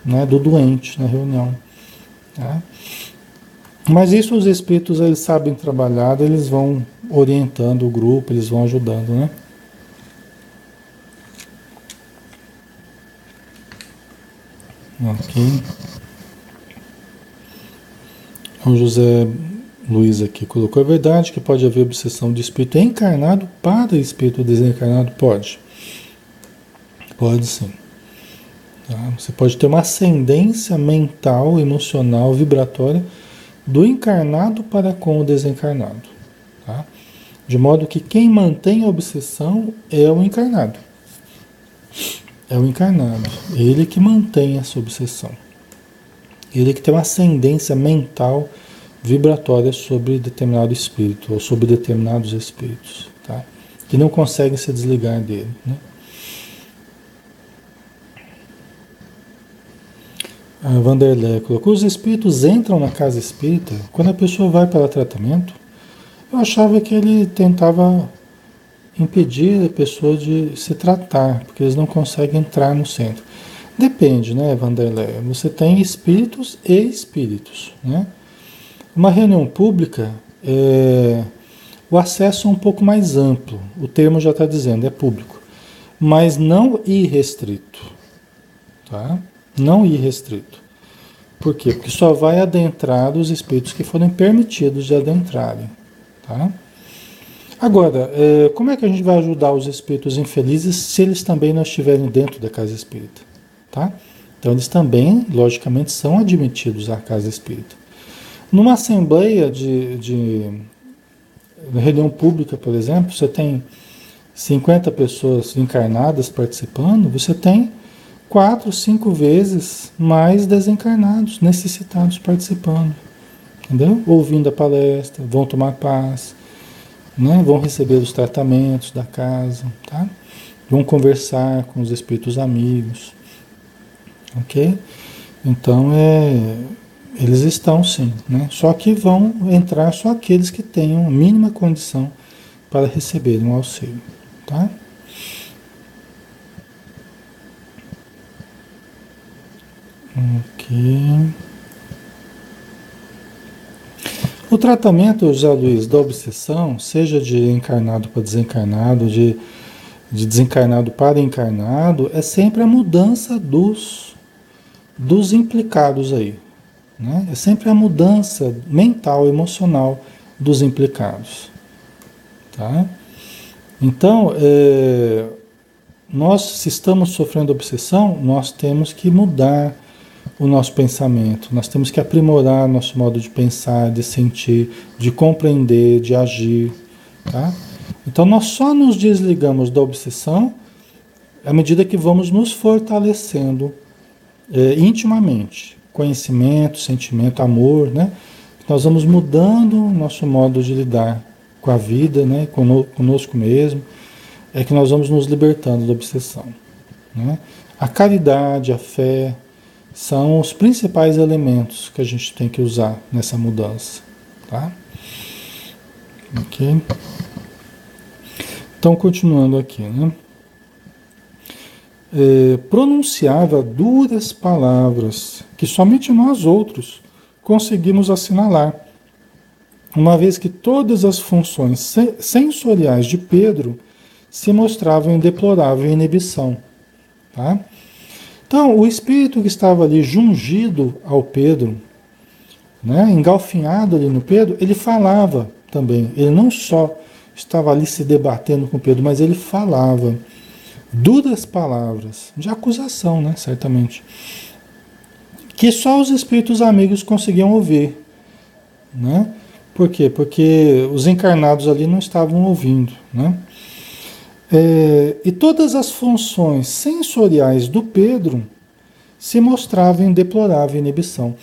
né, do doente na reunião. Tá? Mas isso os espíritos eles sabem trabalhar, eles vão orientando o grupo, eles vão ajudando, né? Ok. O José Luiz aqui colocou: é verdade que pode haver obsessão de espírito encarnado para espírito desencarnado? Pode. Pode sim. Tá? Você pode ter uma ascendência mental, emocional, vibratória do encarnado para com o desencarnado. Tá? De modo que quem mantém a obsessão é o encarnado. É o encarnado. Ele que mantém essa obsessão. Ele que tem uma ascendência mental vibratória sobre determinado espírito, ou sobre determinados espíritos, tá? Que não conseguem se desligar dele, né? A Vanderlei colocou: os espíritos entram na casa espírita quando a pessoa vai para tratamento. Eu achava que ele tentava impedir a pessoa de se tratar, porque eles não conseguem entrar no centro. Depende, né, Vanderlei? Você tem espíritos e espíritos, né? Uma reunião pública, o acesso é um pouco mais amplo. O termo já está dizendo, é público. Mas não irrestrito. Tá? Não irrestrito. Por quê? Porque só vai adentrar os espíritos que forem permitidos de adentrarem. Tá? Agora, como é que a gente vai ajudar os espíritos infelizes se eles também não estiverem dentro da casa espírita? Tá? Então eles também, logicamente, são admitidos à casa espírita. Numa assembleia de reunião pública, por exemplo, você tem 50 pessoas encarnadas participando, você tem 4, 5 vezes mais desencarnados, necessitados participando. Entendeu? Ouvindo a palestra, vão tomar paz, né? Vão receber os tratamentos da casa, tá? Vão conversar com os espíritos amigos. Ok? Então, eles estão sim, né? Só que vão entrar só aqueles que tenham a mínima condição para receberem um auxílio, tá? Ok. O tratamento, José Luiz, da obsessão, seja de encarnado para desencarnado, de desencarnado para encarnado, é sempre a mudança dos implicados aí, né? É sempre a mudança mental, emocional dos implicados, tá? Então, nós, se estamos sofrendo obsessão, nós temos que mudar o nosso pensamento, nós temos que aprimorar nosso modo de pensar, de sentir, de compreender, de agir, tá? Então, nós só nos desligamos da obsessão à medida que vamos nos fortalecendo intimamente, conhecimento, sentimento, amor, né? Nós vamos mudando o nosso modo de lidar com a vida, né? Conosco mesmo, é que nós vamos nos libertando da obsessão, né? A caridade, a fé são os principais elementos que a gente tem que usar nessa mudança, tá? Ok? Então, continuando aqui, né? Pronunciava duras palavras que somente nós outros conseguimos assinalar, uma vez que todas as funções sensoriais de Pedro se mostravam em deplorável inibição. Tá? Então, o espírito que estava ali jungido ao Pedro, né, engalfinhado ali no Pedro, ele falava também. Ele não só estava ali se debatendo com Pedro, mas ele falava duras palavras, de acusação, né, certamente, que só os espíritos amigos conseguiam ouvir, né? Por quê? Porque os encarnados ali não estavam ouvindo, né? E todas as funções sensoriais do Pedro se mostravam em deplorável inibição.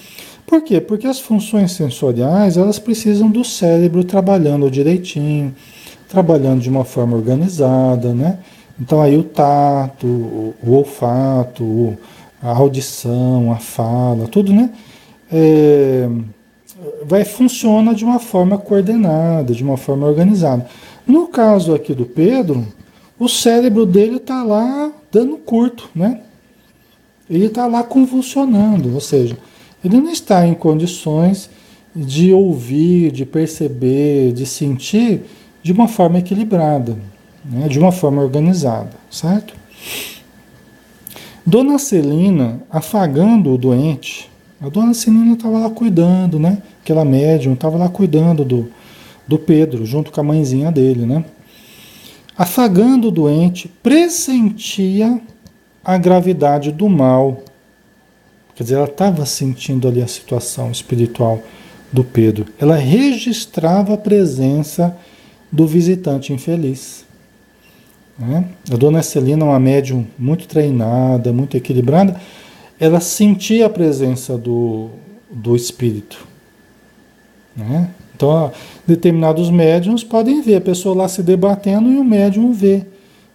Por quê? Porque as funções sensoriais, elas precisam do cérebro trabalhando direitinho, trabalhando de uma forma organizada, né? Então aí o tato, o olfato, a audição, a fala, tudo, né? Funciona de uma forma coordenada, de uma forma organizada. No caso aqui do Pedro, o cérebro dele está lá dando curto, né? ele está lá convulsionando, ou seja, ele não está em condições de ouvir, de perceber, de sentir de uma forma equilibrada, né? De uma forma organizada, certo? Dona Celina, afagando o doente, a Dona Celina estava lá cuidando, né? Aquela médium estava lá cuidando do Pedro, junto com a mãezinha dele, né? Afagando o doente, pressentia a gravidade do mal. Quer dizer, ela estava sentindo ali a situação espiritual do Pedro. Ela registrava a presença do visitante infeliz, né? A Dona Celina, uma médium muito treinada, muito equilibrada, ela sentia a presença do espírito, né? Então, determinados médiums podem ver a pessoa lá se debatendo e o médium vê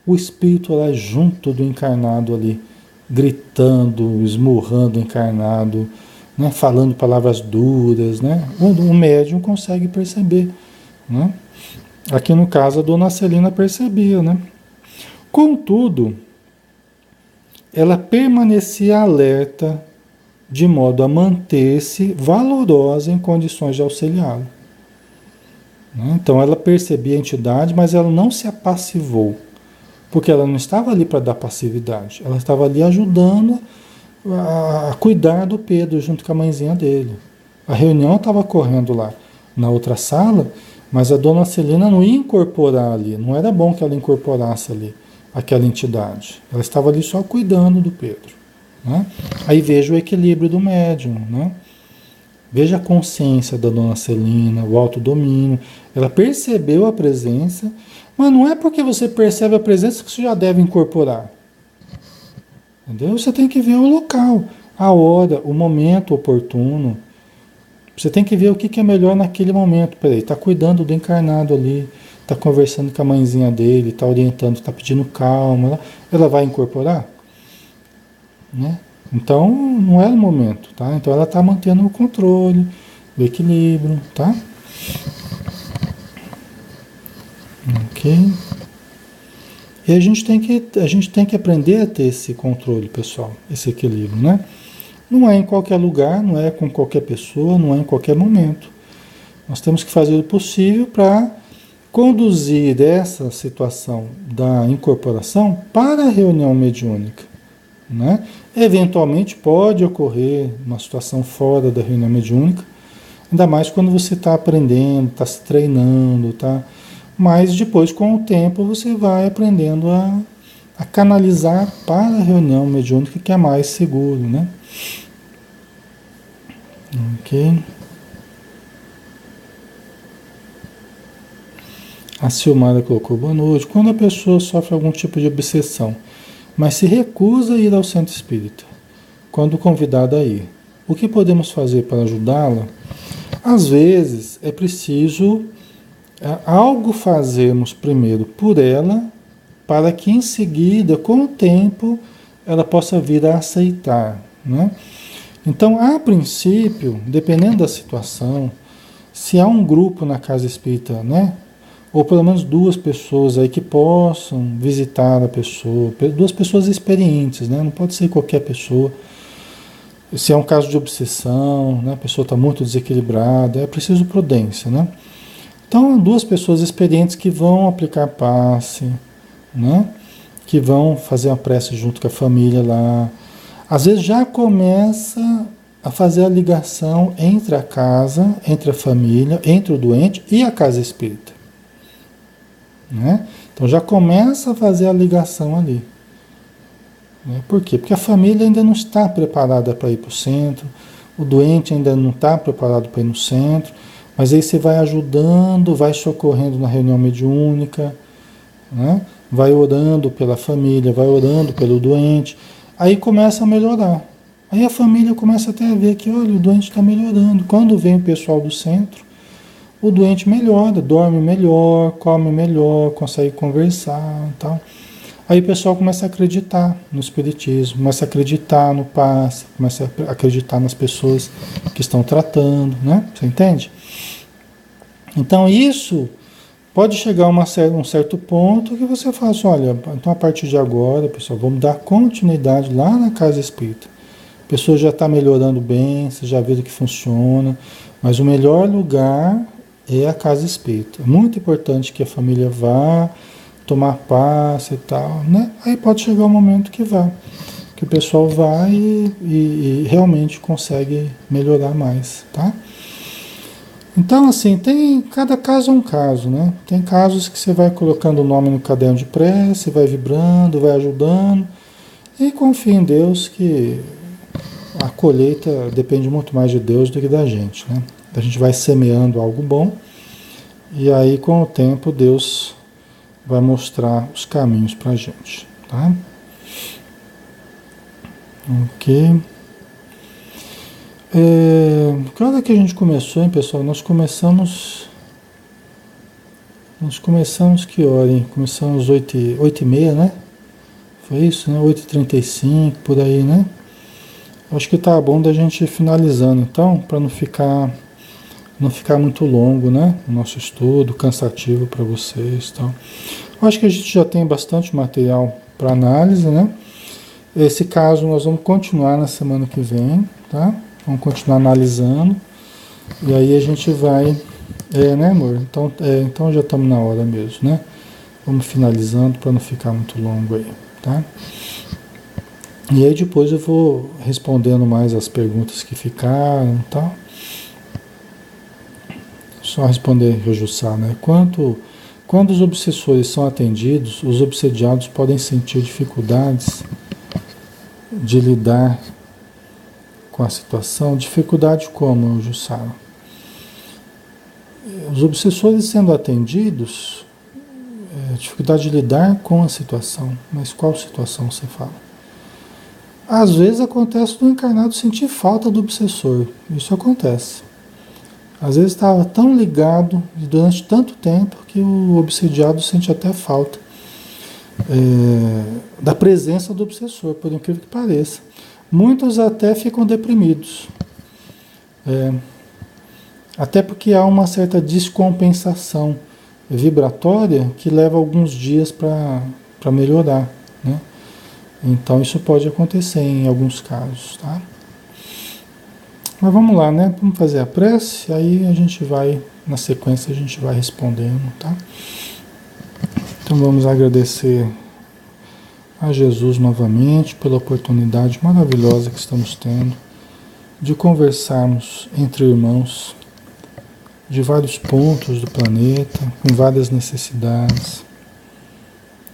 o espírito lá junto do encarnado ali, gritando, esmurrando o encarnado, né? Falando palavras duras, né? O médium consegue perceber, né? Aqui no caso a Dona Celina percebia, né? Contudo, ela permanecia alerta de modo a manter-se valorosa em condições de auxiliá-lo, né? Então ela percebia a entidade, mas ela não se apassivou, porque ela não estava ali para dar passividade, ela estava ali ajudando a cuidar do Pedro junto com a mãezinha dele. A reunião estava correndo lá na outra sala, mas a Dona Celina não ia incorporar ali, não era bom que ela incorporasse ali aquela entidade. Ela estava ali só cuidando do Pedro, né? Aí veja o equilíbrio do médium, né? Veja a consciência da Dona Celina, o autodomínio. Ela percebeu a presença, mas não é porque você percebe a presença que você já deve incorporar. Entendeu? Você tem que ver o local, a hora, o momento oportuno. Você tem que ver o que é melhor naquele momento. Peraí, está cuidando do encarnado ali, está conversando com a mãezinha dele, está orientando, está pedindo calma. Ela vai incorporar? Né? Então, não é o momento, tá? Então, ela está mantendo o controle, o equilíbrio, tá? Ok? E a gente tem que aprender a ter esse controle, pessoal, esse equilíbrio, né? Não é em qualquer lugar, não é com qualquer pessoa, não é em qualquer momento. Nós temos que fazer o possível para conduzir essa situação da incorporação para a reunião mediúnica, né? Eventualmente pode ocorrer uma situação fora da reunião mediúnica, ainda mais quando você está aprendendo, está se treinando, tá? Mas depois, com o tempo, você vai aprendendo a canalizar para a reunião mediúnica, que é mais seguro, né? Ok. A Silmara colocou boa noite. Quando a pessoa sofre algum tipo de obsessão, mas se recusa a ir ao centro espírita, quando convidada a ir, o que podemos fazer para ajudá-la? Às vezes é preciso algo fazermos primeiro por ela, para que em seguida, com o tempo, ela possa vir a aceitar, né? Então, a princípio, dependendo da situação, se há um grupo na casa espírita, né? Ou pelo menos duas pessoas aí que possam visitar a pessoa, duas pessoas experientes, né? Não pode ser qualquer pessoa. Se é um caso de obsessão, né? A pessoa está muito desequilibrada, é preciso prudência, né? Então, duas pessoas experientes que vão aplicar passe, né? Que vão fazer uma prece junto com a família lá. Às vezes já começa a fazer a ligação entre a casa, entre a família, entre o doente e a casa espírita, né? Então já começa a fazer a ligação ali, né? Por quê? Porque a família ainda não está preparada para ir para o centro, o doente ainda não está preparado para ir no centro, mas aí você vai ajudando, vai socorrendo na reunião mediúnica, né? Vai orando pela família, vai orando pelo doente, aí começa a melhorar. Aí a família começa até a ver que, olha, o doente está melhorando. Quando vem o pessoal do centro, o doente melhora, dorme melhor, come melhor, consegue conversar e tal. Aí o pessoal começa a acreditar no espiritismo, começa a acreditar no passe, começa a acreditar nas pessoas que estão tratando, né? Você entende? Então isso pode chegar a um certo ponto que você fala assim, olha, então a partir de agora, pessoal, vamos dar continuidade lá na casa espírita. A pessoa já está melhorando bem, você já viu que funciona, mas o melhor lugar é a casa espírita. É muito importante que a família vá tomar passe e tal, né? Aí pode chegar um momento que vá, que o pessoal vai e realmente consegue melhorar mais, tá? Então, assim, cada caso é um caso, né? Tem casos que você vai colocando o nome no caderno de prece, vai vibrando, vai ajudando, e confia em Deus que a colheita depende muito mais de Deus do que da gente, né? A gente vai semeando algo bom, e aí com o tempo Deus vai mostrar os caminhos pra gente, tá? Ok. Que hora que a gente começou, hein, pessoal? Nós começamos que hora, hein? Começamos 8h30, né? Foi isso, né? 8h35, por aí, né? Acho que tá bom da gente ir finalizando, então, para não ficar muito longo, né? O nosso estudo, cansativo para vocês, então. Acho que a gente já tem bastante material para análise, né? Esse caso nós vamos continuar na semana que vem, tá? Vamos continuar analisando. E aí a gente vai... né, amor? Então já estamos na hora mesmo, né? Vamos finalizando para não ficar muito longo aí, tá? E aí depois eu vou respondendo mais as perguntas que ficaram e tal. Só responder, Rejussá, né? Quando os obsessores são atendidos, os obsediados podem sentir dificuldades de lidar com a situação. Dificuldade como, Jussara? Os obsessores sendo atendidos, dificuldade de lidar com a situação. Mas qual situação você fala? Às vezes acontece do encarnado sentir falta do obsessor. Isso acontece. Às vezes estava tão ligado durante tanto tempo que o obsediado sente até falta da presença do obsessor, por incrível que pareça. Muitos até ficam deprimidos. Até porque há uma certa descompensação vibratória que leva alguns dias para melhorar, né? Então isso pode acontecer em alguns casos, tá? Mas vamos lá, né? Vamos fazer a prece, aí a gente vai, na sequência, a gente vai respondendo, tá? Então vamos agradecer a Jesus novamente pela oportunidade maravilhosa que estamos tendo de conversarmos entre irmãos de vários pontos do planeta, com várias necessidades.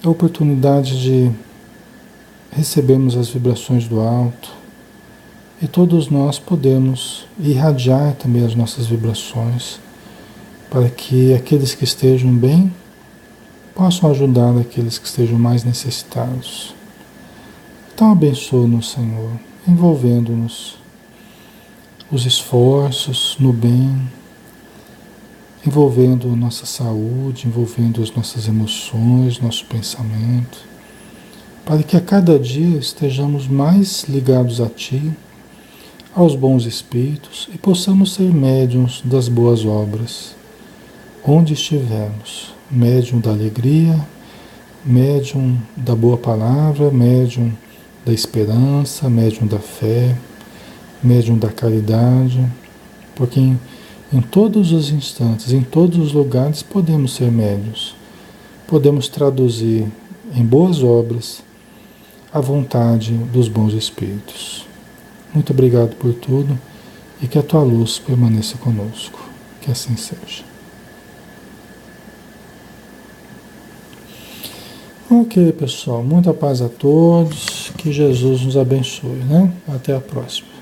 A oportunidade de recebermos as vibrações do alto e todos nós podemos irradiar também as nossas vibrações para que aqueles que estejam bem possam ajudar aqueles que estejam mais necessitados. Então abençoa-nos, Senhor, envolvendo-nos os esforços no bem, envolvendo nossa saúde, envolvendo as nossas emoções, nosso pensamento, para que a cada dia estejamos mais ligados a Ti, aos bons espíritos e possamos ser médiuns das boas obras, onde estivermos, médium da alegria, médium da boa palavra, médium da esperança, médium da fé, médium da caridade, porque em todos os instantes, em todos os lugares podemos ser médiuns, podemos traduzir em boas obras a vontade dos bons espíritos. Muito obrigado por tudo e que a tua luz permaneça conosco. Que assim seja. Ok, pessoal. Muita paz a todos. Que Jesus nos abençoe, né? Até a próxima.